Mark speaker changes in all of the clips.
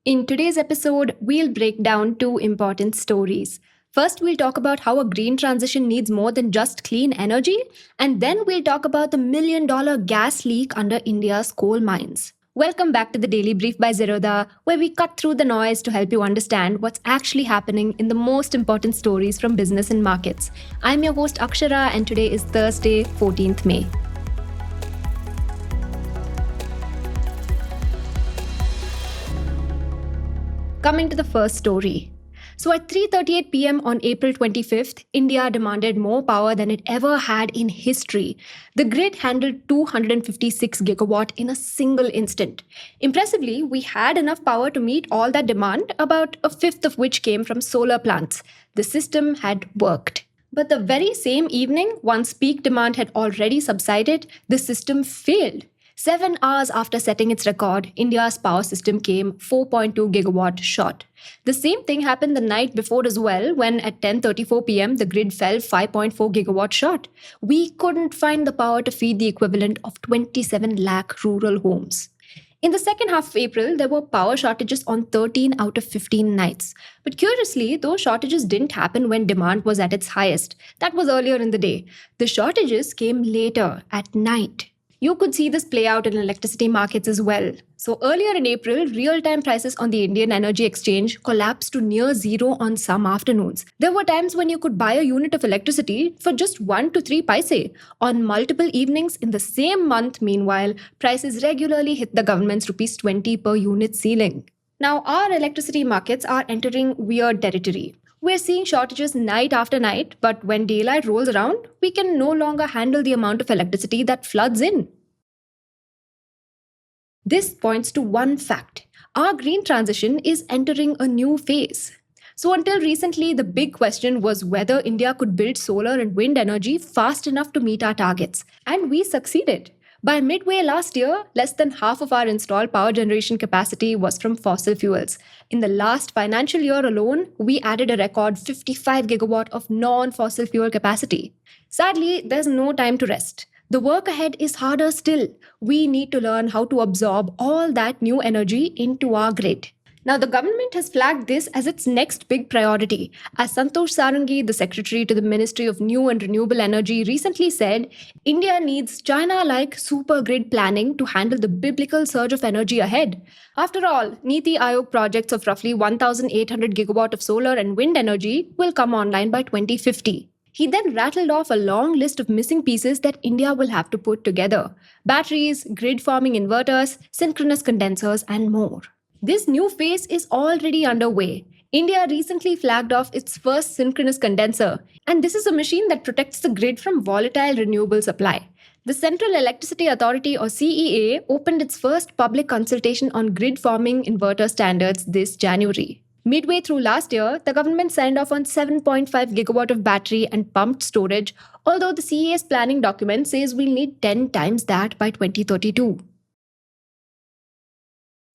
Speaker 1: In today's episode, we'll break down two important stories. First, we'll talk about how a green transition needs more than just clean energy, and then we'll talk about the $1 million gas leak under India's coal mines. Welcome back to the Daily Brief by Zerodha, where we cut through the noise to help you understand what's actually happening in the most important stories from business and markets. I'm your host Akshara, and today is Thursday, 14th May. Coming to the first story. So at 3:38 p.m. on April 25th, India demanded more power than it ever had in history. The grid handled 256 gigawatt in a single instant. Impressively, we had enough power to meet all that demand, about a fifth of which came from solar plants. The system had worked. But the very same evening, once peak demand had already subsided, the system failed. 7 hours after setting its record, India's power system came 4.2 gigawatt short. The same thing happened the night before as well, when at 10:34 p.m. the grid fell 5.4 gigawatt short. We couldn't find the power to feed the equivalent of 27 lakh rural homes. In the second half of April, there were power shortages on 13 out of 15 nights. But curiously, those shortages didn't happen when demand was at its highest. That was earlier in the day. The shortages came later, at night. You could see this play out in electricity markets as well. So earlier in April, real-time prices on the Indian Energy Exchange collapsed to near zero on some afternoons. There were times when you could buy a unit of electricity for just 1 to 3 paise. On multiple evenings in the same month, meanwhile, prices regularly hit the government's rupees 20 per unit ceiling. Now, our electricity markets are entering weird territory. We're seeing shortages night after night, but when daylight rolls around, we can no longer handle the amount of electricity that floods in. This points to one fact. Our green transition is entering a new phase. So until recently, the big question was whether India could build solar and wind energy fast enough to meet our targets. And we succeeded. By midway last year, less than half of our installed power generation capacity was from fossil fuels. In the last financial year alone, we added a record 55 gigawatt of non-fossil fuel capacity. Sadly, there's no time to rest. The work ahead is harder still. We need to learn how to absorb all that new energy into our grid. Now, the government has flagged this as its next big priority. As Santosh Sarangi, the secretary to the Ministry of New and Renewable Energy, recently said, India needs China-like super grid planning to handle the biblical surge of energy ahead. After all, Niti Aayog projects of roughly 1,800 gigawatt of solar and wind energy will come online by 2050. He then rattled off a long list of missing pieces that India will have to put together: batteries, grid forming inverters, synchronous condensers, and more. This new phase is already underway. India recently flagged off its first synchronous condenser, and this is a machine that protects the grid from volatile renewable supply. The Central Electricity Authority, or CEA, opened its first public consultation on grid forming inverter standards this January. Midway through last year, the government signed off on 7.5 gigawatt of battery and pumped storage, although the CEA's planning document says we'll need 10 times that by 2032.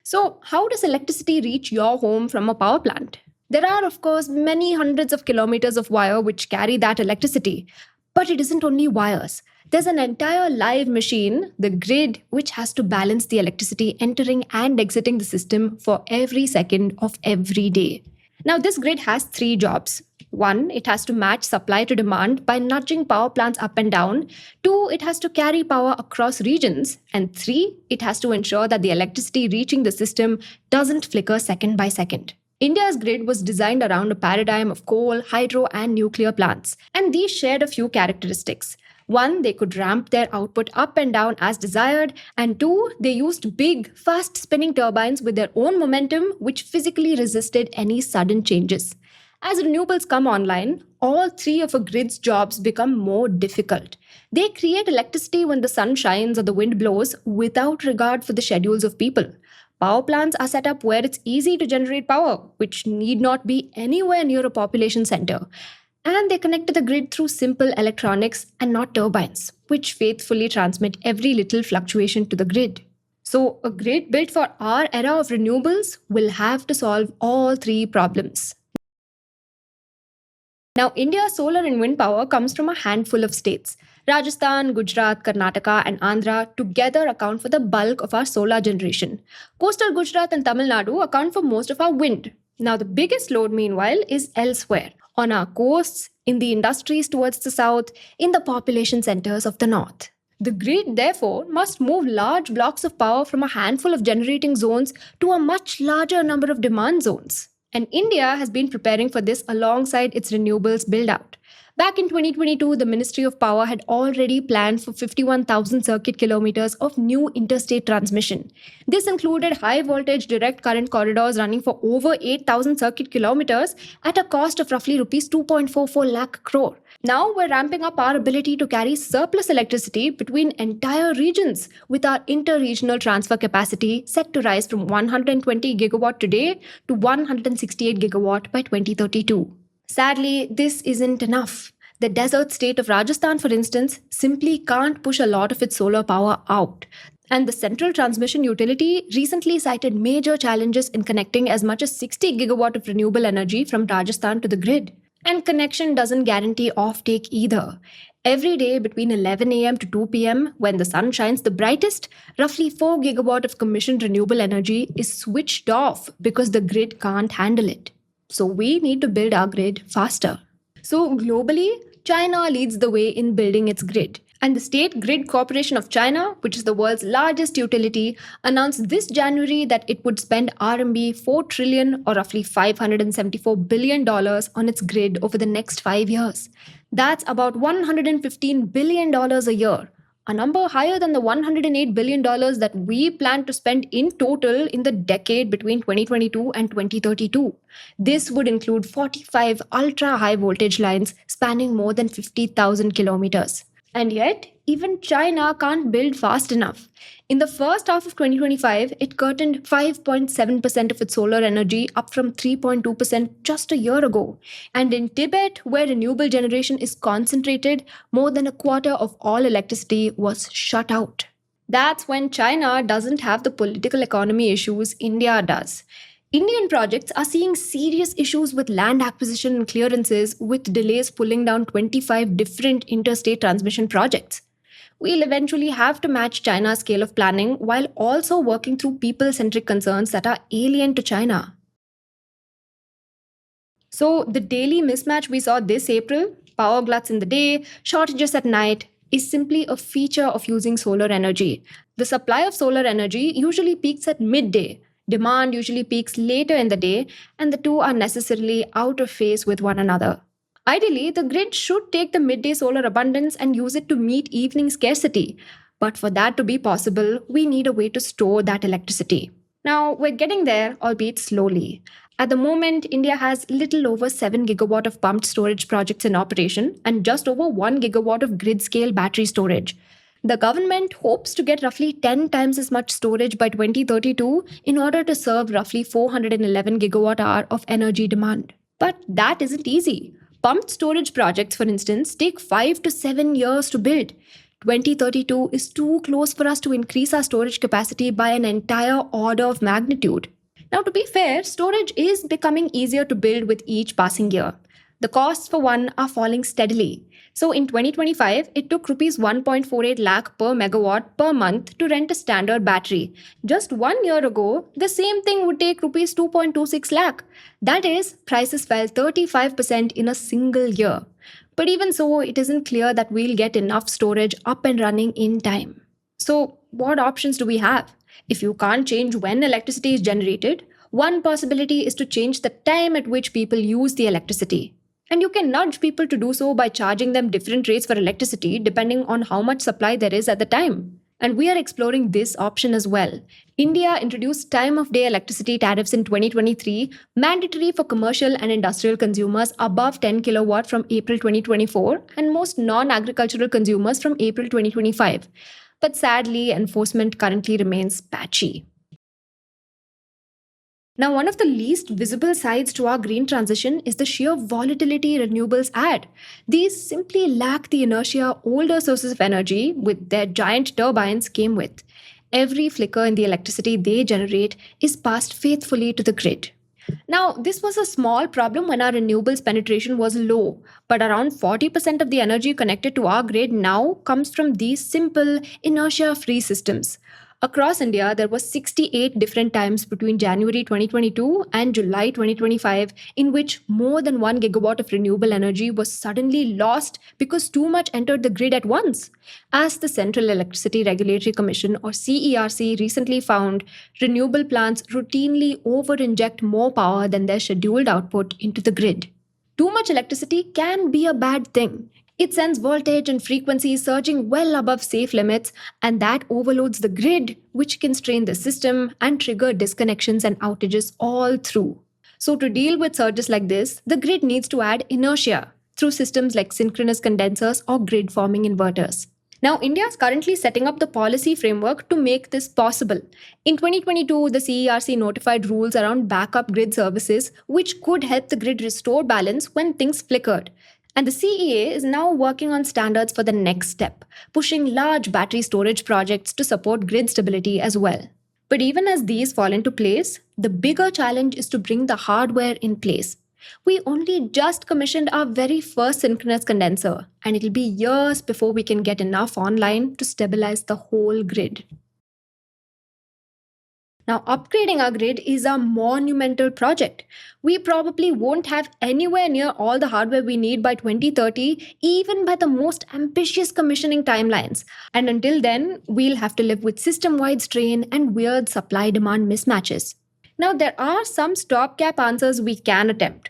Speaker 1: So, how does electricity reach your home from a power plant? There are, of course, many hundreds of kilometers of wire which carry that electricity. But it isn't only wires. There's an entire live machine, the grid, which has to balance the electricity entering and exiting the system for every second of every day. Now, this grid has 3 jobs. 1, it has to match supply to demand by nudging power plants up and down. 2, it has to carry power across regions. And 3, it has to ensure that the electricity reaching the system doesn't flicker second by second. India's grid was designed around a paradigm of coal, hydro, and nuclear plants. And these shared a few characteristics. 1, they could ramp their output up and down as desired. And 2, they used big, fast-spinning turbines with their own momentum, which physically resisted any sudden changes. As renewables come online, all 3 of a grid's jobs become more difficult. They create electricity when the sun shines or the wind blows without regard for the schedules of people. Power plants are set up where it's easy to generate power, which need not be anywhere near a population center. And they connect to the grid through simple electronics and not turbines, which faithfully transmit every little fluctuation to the grid. So, a grid built for our era of renewables will have to solve all 3 problems. Now, India's solar and wind power comes from a handful of states. Rajasthan, Gujarat, Karnataka, and Andhra together account for the bulk of our solar generation. Coastal Gujarat and Tamil Nadu account for most of our wind. Now, the biggest load, meanwhile, is elsewhere on our coasts, in the industries towards the south, in the population centers of the north. The grid, therefore, must move large blocks of power from a handful of generating zones to a much larger number of demand zones. And India has been preparing for this alongside its renewables build out. Back in 2022, the Ministry of Power had already planned for 51,000 circuit kilometers of new interstate transmission. This included high voltage direct current corridors running for over 8,000 circuit kilometers at a cost of roughly rupees 2.44 lakh crore. Now we're ramping up our ability to carry surplus electricity between entire regions, with our inter-regional transfer capacity set to rise from 120 gigawatt today to 168 gigawatt by 2032. Sadly, this isn't enough. The desert state of Rajasthan, for instance, simply can't push a lot of its solar power out. And the central transmission utility recently cited major challenges in connecting as much as 60 gigawatt of renewable energy from Rajasthan to the grid. And connection doesn't guarantee offtake either. Every day between 11 a.m. to 2 p.m., when the sun shines the brightest, roughly 4 gigawatt of commissioned renewable energy is switched off because the grid can't handle it. So we need to build our grid faster. So globally, China leads the way in building its grid. And the State Grid Corporation of China, which is the world's largest utility, announced this January that it would spend RMB 4 trillion or roughly $574 billion on its grid over the next 5 years. That's about $115 billion a year, a number higher than the $108 billion that we plan to spend in total in the decade between 2022 and 2032. This would include 45 ultra-high voltage lines spanning more than 50,000 kilometers. And yet, even China can't build fast enough. In the first half of 2025, it curtailed 5.7% of its solar energy, up from 3.2% just a year ago. And in Tibet, where renewable generation is concentrated, more than a quarter of all electricity was shut out. That's when China doesn't have the political economy issues India does. Indian projects are seeing serious issues with land acquisition and clearances, with delays pulling down 25 different interstate transmission projects. We'll eventually have to match China's scale of planning while also working through people-centric concerns that are alien to China. So the daily mismatch we saw this April, power gluts in the day, shortages at night, is simply a feature of using solar energy. The supply of solar energy usually peaks at midday. Demand usually peaks later in the day, and the two are necessarily out of phase with one another. Ideally, the grid should take the midday solar abundance and use it to meet evening scarcity. But for that to be possible, we need a way to store that electricity. Now, we're getting there, albeit slowly. At the moment, India has little over 7 gigawatt of pumped storage projects in operation and just over 1 gigawatt of grid-scale battery storage. The government hopes to get roughly 10 times as much storage by 2032 in order to serve roughly 411 gigawatt hour of energy demand. But that isn't easy. Pumped storage projects, for instance, take 5 to 7 years to build. 2032 is too close for us to increase our storage capacity by an entire order of magnitude. Now, to be fair, storage is becoming easier to build with each passing year. The costs for one are falling steadily. So in 2025, it took rupees 1.48 lakh per megawatt per month to rent a standard battery. Just 1 year ago, the same thing would take rupees 2.26 lakh. That is, prices fell 35% in a single year. But even so, it isn't clear that we'll get enough storage up and running in time. So what options do we have? If you can't change when electricity is generated, one possibility is to change the time at which people use the electricity. And you can nudge people to do so by charging them different rates for electricity depending on how much supply there is at the time. And we are exploring this option as well. India introduced time-of-day electricity tariffs in 2023, mandatory for commercial and industrial consumers above 10 kilowatt from April 2024, and most non-agricultural consumers from April 2025. But sadly, enforcement currently remains patchy. Now, one of the least visible sides to our green transition is the sheer volatility renewables add. These simply lack the inertia older sources of energy with their giant turbines came with. Every flicker in the electricity they generate is passed faithfully to the grid. Now, this was a small problem when our renewables penetration was low, but around 40% of the energy connected to our grid now comes from these simple, inertia free systems. Across India, there were 68 different times between January 2022 and July 2025 in which more than 1 gigawatt of renewable energy was suddenly lost because too much entered the grid at once. As the Central Electricity Regulatory Commission or CERC recently found, renewable plants routinely over-inject more power than their scheduled output into the grid. Too much electricity can be a bad thing. It sends voltage and frequency surging well above safe limits, and that overloads the grid, which can strain the system and trigger disconnections and outages all through. So, to deal with surges like this, the grid needs to add inertia through systems like synchronous condensers or grid forming inverters. Now, India is currently setting up the policy framework to make this possible. In 2022, the CERC notified rules around backup grid services, which could help the grid restore balance when things flickered. And the CEA is now working on standards for the next step, pushing large battery storage projects to support grid stability as well. But even as these fall into place, the bigger challenge is to bring the hardware in place. We only just commissioned our very first synchronous condenser, and it'll be years before we can get enough online to stabilize the whole grid. Now, upgrading our grid is a monumental project. We probably won't have anywhere near all the hardware we need by 2030, even by the most ambitious commissioning timelines. And until then, we'll have to live with system-wide strain and weird supply-demand mismatches. Now, there are some stopgap answers we can attempt.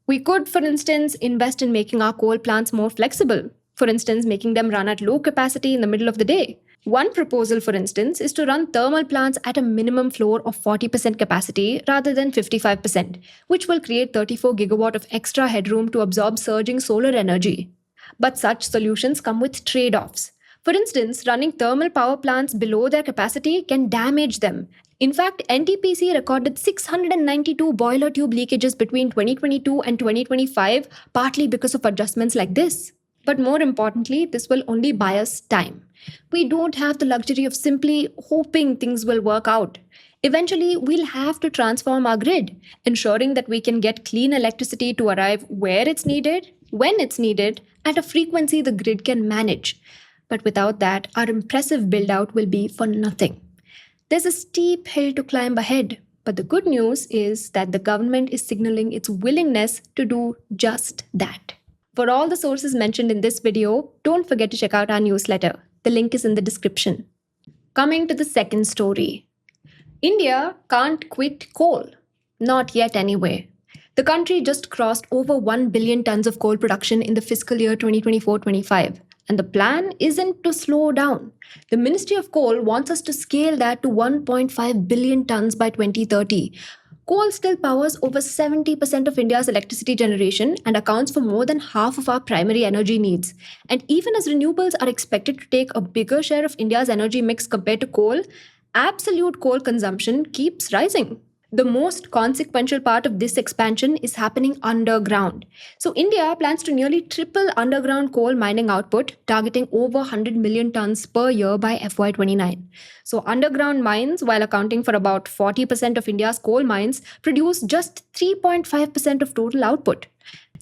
Speaker 1: We could, for instance, invest in making our coal plants more flexible. For instance, making them run at low capacity in the middle of the day. One proposal, for instance, is to run thermal plants at a minimum floor of 40% capacity rather than 55%, which will create 34 gigawatt of extra headroom to absorb surging solar energy. But such solutions come with trade-offs. For instance, running thermal power plants below their capacity can damage them. In fact, NTPC recorded 692 boiler tube leakages between 2022 and 2025, partly because of adjustments like this. But more importantly, this will only buy us time. We don't have the luxury of simply hoping things will work out. Eventually, we'll have to transform our grid, ensuring that we can get clean electricity to arrive where it's needed, when it's needed, at a frequency the grid can manage. But without that, our impressive build-out will be for nothing. There's a steep hill to climb ahead, but the good news is that the government is signaling its willingness to do just that. For all the sources mentioned in this video, don't forget to check out our newsletter. The link is in the description. Coming to the second story. India can't quit coal. Not yet anyway. The country just crossed over 1 billion tons of coal production in the fiscal year 2024-25. And the plan isn't to slow down. The Ministry of Coal wants us to scale that to 1.5 billion tons by 2030. Coal still powers over 70% of India's electricity generation and accounts for more than half of our primary energy needs. And even as renewables are expected to take a bigger share of India's energy mix compared to coal, absolute coal consumption keeps rising. The most consequential part of this expansion is happening underground. So India plans to nearly triple underground coal mining output, targeting over 100 million tons per year by FY29. So underground mines, while accounting for about 40% of India's coal mines, produce just 3.5% of total output.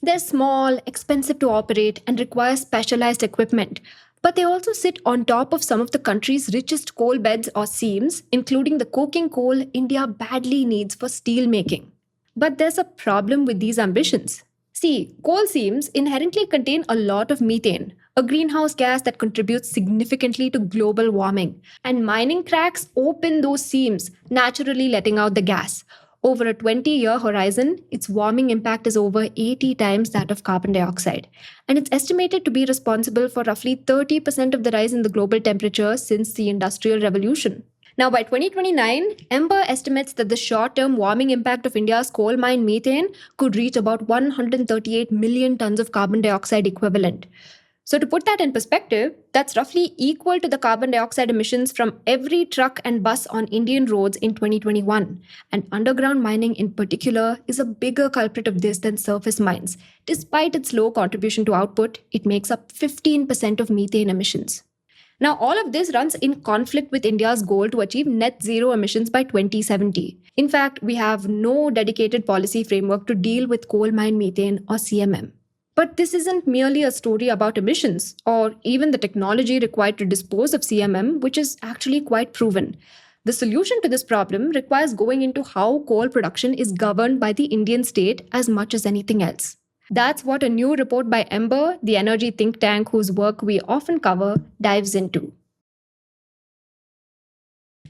Speaker 1: They're small, expensive to operate, and require specialized equipment. But they also sit on top of some of the country's richest coal beds or seams, including the coking coal India badly needs for steel making. But there's a problem with these ambitions. See, coal seams inherently contain a lot of methane, a greenhouse gas that contributes significantly to global warming. And mining cracks open those seams, naturally letting out the gas. Over a 20-year horizon, its warming impact is over 80 times that of carbon dioxide. And it's estimated to be responsible for roughly 30% of the rise in the global temperature since the Industrial Revolution. Now, by 2029, EMBER estimates that the short-term warming impact of India's coal mine methane could reach about 138 million tons of carbon dioxide equivalent. So to put that in perspective, that's roughly equal to the carbon dioxide emissions from every truck and bus on Indian roads in 2021. And underground mining in particular is a bigger culprit of this than surface mines. Despite its low contribution to output, it makes up 15% of methane emissions. Now, all of this runs in conflict with India's goal to achieve net zero emissions by 2070. In fact, we have no dedicated policy framework to deal with coal mine methane or CMM. But this isn't merely a story about emissions or even the technology required to dispose of CMM, which is actually quite proven. The solution to this problem requires going into how coal production is governed by the Indian state as much as anything else. That's what a new report by Ember, the energy think tank whose work we often cover, dives into.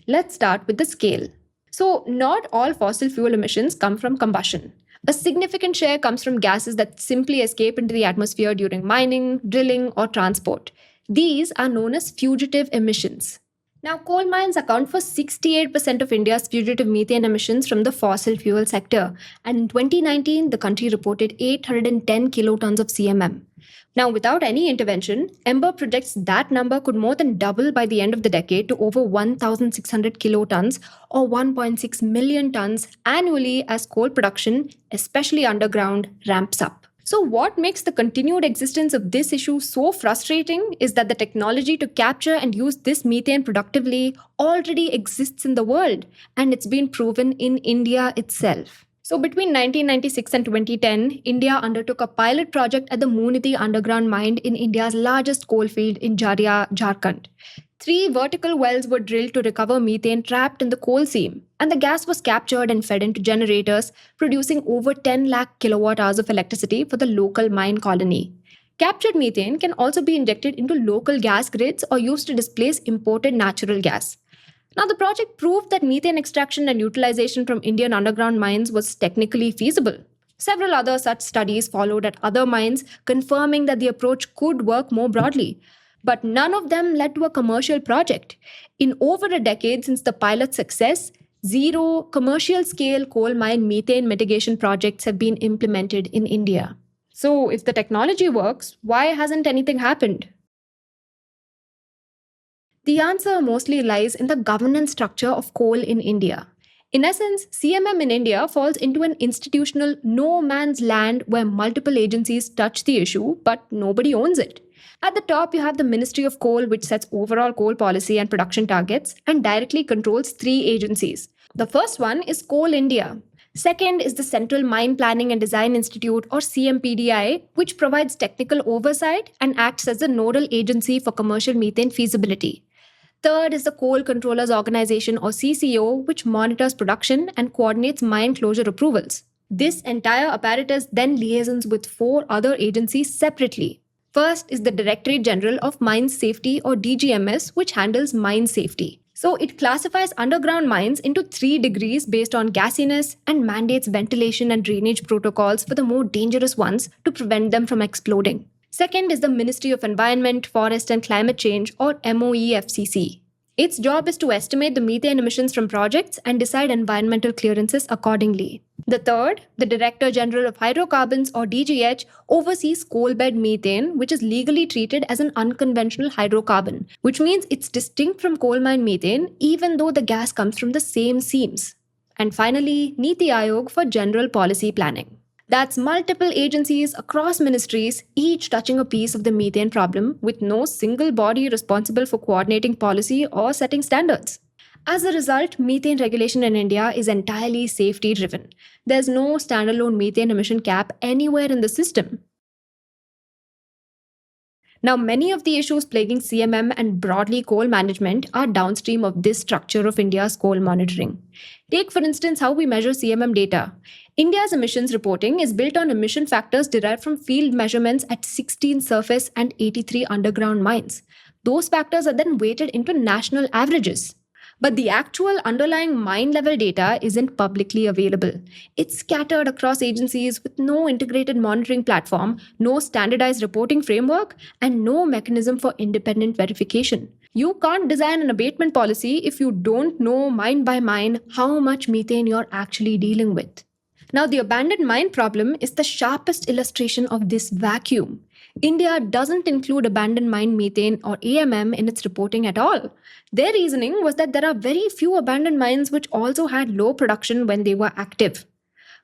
Speaker 1: Let's start with the scale. So, not all fossil fuel emissions come from combustion. A significant share comes from gases that simply escape into the atmosphere during mining, drilling, or transport. These are known as fugitive emissions. Now, coal mines account for 68% of India's fugitive methane emissions from the fossil fuel sector. And in 2019, the country reported 810 kilotons of CMM. Now, without any intervention, Ember projects that number could more than double by the end of the decade to over 1,600 kilotons or 1.6 million tons annually as coal production, especially underground, ramps up. So, what makes the continued existence of this issue so frustrating is that the technology to capture and use this methane productively already exists in the world, and it's been proven in India itself. So, between 1996 and 2010, India undertook a pilot project at the Moonidhi underground mine in India's largest coal field in Jharia, Jharkhand. 3 vertical wells were drilled to recover methane trapped in the coal seam, and the gas was captured and fed into generators, producing over 10 lakh kilowatt hours of electricity for the local mine colony. Captured methane can also be injected into local gas grids or used to displace imported natural gas. Now, the project proved that methane extraction and utilization from Indian underground mines was technically feasible. Several other such studies followed at other mines, confirming that the approach could work more broadly. But none of them led to a commercial project. In over a decade since the pilot's success, 0 commercial scale coal mine methane mitigation projects have been implemented in India. So, if the technology works, why hasn't anything happened? The answer mostly lies in the governance structure of coal in India. In essence, CMM in India falls into an institutional no man's land where multiple agencies touch the issue, but nobody owns it. At the top, you have the Ministry of Coal, which sets overall coal policy and production targets and directly controls 3 agencies. The first one is Coal India. Second is the Central Mine Planning and Design Institute or CMPDI, which provides technical oversight and acts as the nodal agency for commercial methane feasibility. Third is the Coal Controllers Organization or CCO, which monitors production and coordinates mine closure approvals. This entire apparatus then liaisons with 4 other agencies separately. First is the Directorate General of Mines Safety or DGMS, which handles mine safety. So it classifies underground mines into 3 degrees based on gassiness and mandates ventilation and drainage protocols for the more dangerous ones to prevent them from exploding. Second is the Ministry of Environment, Forest and Climate Change or MOEFCC. Its job is to estimate the methane emissions from projects and decide environmental clearances accordingly. The third, the Director General of Hydrocarbons or DGH, oversees coal bed methane, which is legally treated as an unconventional hydrocarbon, which means it's distinct from coal mine methane even though the gas comes from the same seams. And finally, Niti Aayog for general policy planning. That's multiple agencies across ministries, each touching a piece of the methane problem with no single body responsible for coordinating policy or setting standards. As a result, methane regulation in India is entirely safety driven. There's no standalone methane emission cap anywhere in the system. Now, many of the issues plaguing CMM and broadly coal management are downstream of this structure of India's coal monitoring. Take, for instance, how we measure CMM data. India's emissions reporting is built on emission factors derived from field measurements at 16 surface and 83 underground mines. Those factors are then weighted into national averages. But the actual underlying mine level data isn't publicly available. It's scattered across agencies with no integrated monitoring platform, no standardized reporting framework, and no mechanism for independent verification. You can't design an abatement policy if you don't know mine by mine how much methane you're actually dealing with. Now, the abandoned mine problem is the sharpest illustration of this vacuum. India doesn't include abandoned mine methane or AMM in its reporting at all. Their reasoning was that there are very few abandoned mines which also had low production when they were active.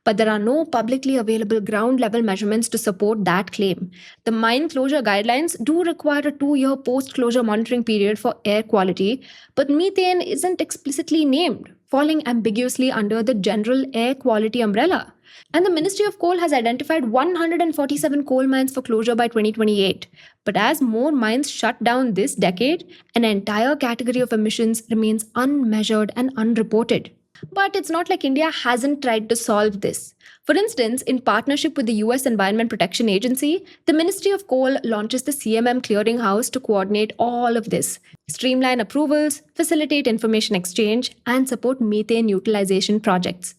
Speaker 1: But there are no publicly available ground level measurements to support that claim. The mine closure guidelines do require a 2-year post-closure monitoring period for air quality, but methane isn't explicitly named. falling ambiguously under the general air quality umbrella. And the Ministry of Coal has identified 147 coal mines for closure by 2028. But as more mines shut down this decade, an entire category of emissions remains unmeasured and unreported. But it's not like India hasn't tried to solve this. For instance, in partnership with the US Environment Protection Agency, the Ministry of Coal launches the CMM Clearinghouse to coordinate all of this, streamline approvals, facilitate information exchange, and support methane utilization projects.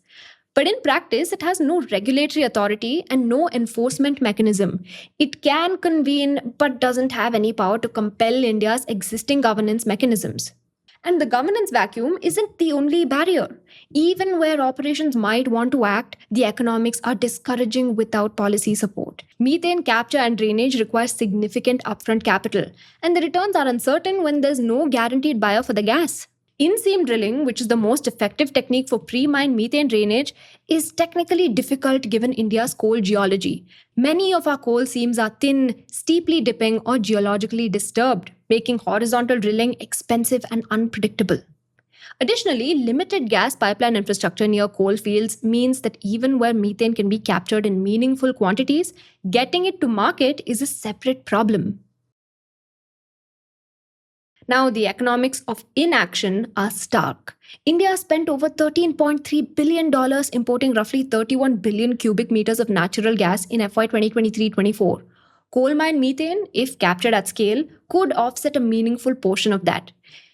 Speaker 1: But in practice, it has no regulatory authority and no enforcement mechanism. It can convene but doesn't have any power to compel India's existing governance mechanisms. And the governance vacuum isn't the only barrier. Even where operations might want to act, the economics are discouraging without policy support. Methane capture and drainage requires significant upfront capital, and the returns are uncertain when there's no guaranteed buyer for the gas. In-seam drilling, which is the most effective technique for pre-mine methane drainage, is technically difficult given India's coal geology. Many of our coal seams are thin, steeply dipping, or geologically disturbed, making horizontal drilling expensive and unpredictable. Additionally, limited gas pipeline infrastructure near coal fields means that even where methane can be captured in meaningful quantities, getting it to market is a separate problem. Now, the economics of inaction are stark. India spent over $13.3 billion importing roughly 31 billion cubic meters of natural gas in FY 2023-24. Coal mine methane, if captured at scale, could offset a meaningful portion of that.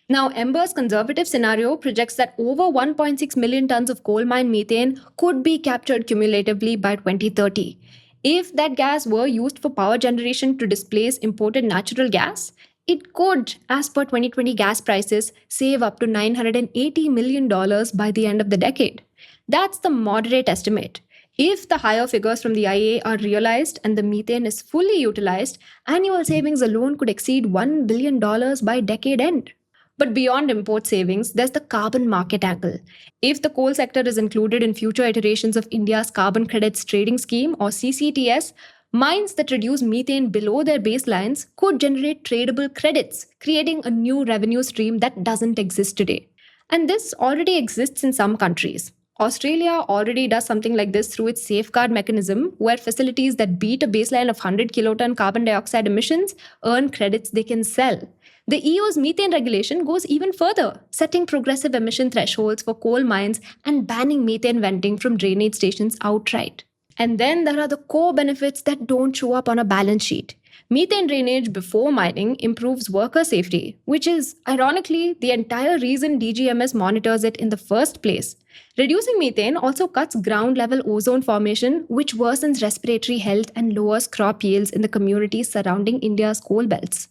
Speaker 1: Now, Ember's conservative scenario projects that over 1.6 million tons of coal mine methane could be captured cumulatively by 2030. If that gas were used for power generation to displace imported natural gas, it could, as per 2020 gas prices, save up to $980 million by the end of the decade. That's the moderate estimate. If the higher figures from the IEA are realized and the methane is fully utilized, annual savings alone could exceed $1 billion by decade end. But beyond import savings, there's the carbon market angle. If the coal sector is included in future iterations of India's Carbon Credits Trading Scheme or CCTS, mines that reduce methane below their baselines could generate tradable credits, creating a new revenue stream that doesn't exist today. And this already exists in some countries. Australia already does something like this through its safeguard mechanism, where facilities that beat a baseline of 100 kiloton carbon dioxide emissions earn credits they can sell. The EU's methane regulation goes even further, setting progressive emission thresholds for coal mines and banning methane venting from drainage stations outright. And then there are the core benefits that don't show up on a balance sheet. Methane drainage before mining improves worker safety, which is, ironically, the entire reason DGMS monitors it in the first place. Reducing methane also cuts ground-level ozone formation, which worsens respiratory health and lowers crop yields in the communities surrounding India's coal belts.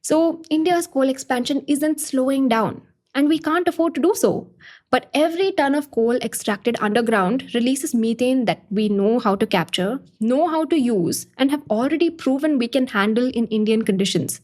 Speaker 1: So, India's coal expansion isn't slowing down, and we can't afford to do so. But every ton of coal extracted underground releases methane that we know how to capture, know how to use, and have already proven we can handle in Indian conditions.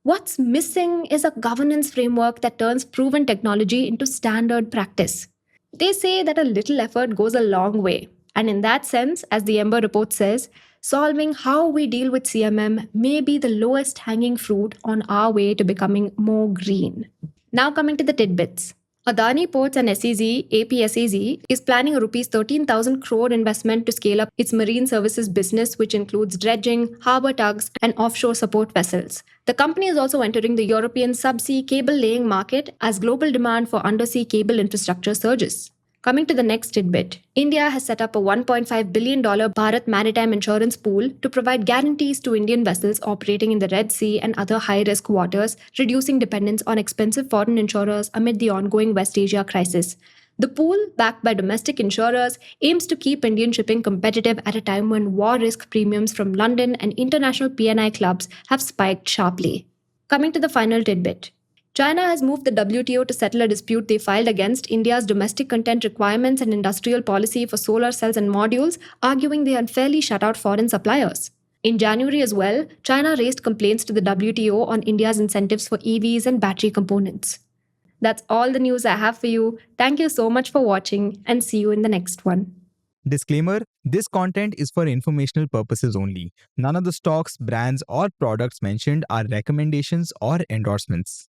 Speaker 1: What's missing is a governance framework that turns proven technology into standard practice. They say that a little effort goes a long way. And in that sense, as the Ember report says, solving how we deal with CMM may be the lowest hanging fruit on our way to becoming more green. Now coming to the tidbits. Adani Ports and SEZ, APSEZ, is planning a Rs 13,000 crore investment to scale up its marine services business, which includes dredging, harbour tugs, and offshore support vessels. The company is also entering the European subsea cable laying market as global demand for undersea cable infrastructure surges. Coming to the next tidbit, India has set up a $1.5 billion Bharat Maritime Insurance Pool to provide guarantees to Indian vessels operating in the Red Sea and other high-risk waters, reducing dependence on expensive foreign insurers amid the ongoing West Asia crisis. The pool, backed by domestic insurers, aims to keep Indian shipping competitive at a time when war risk premiums from London and international P&I clubs have spiked sharply. Coming to the final tidbit. China has moved the WTO to settle a dispute they filed against India's domestic content requirements and industrial policy for solar cells and modules, arguing they unfairly shut out foreign suppliers. In January as well, China raised complaints to the WTO on India's incentives for EVs and battery components. That's all the news I have for you. Thank you so much for watching, and see you in the next one.
Speaker 2: Disclaimer: this content is for informational purposes only. None of the stocks, brands, or products mentioned are recommendations or endorsements.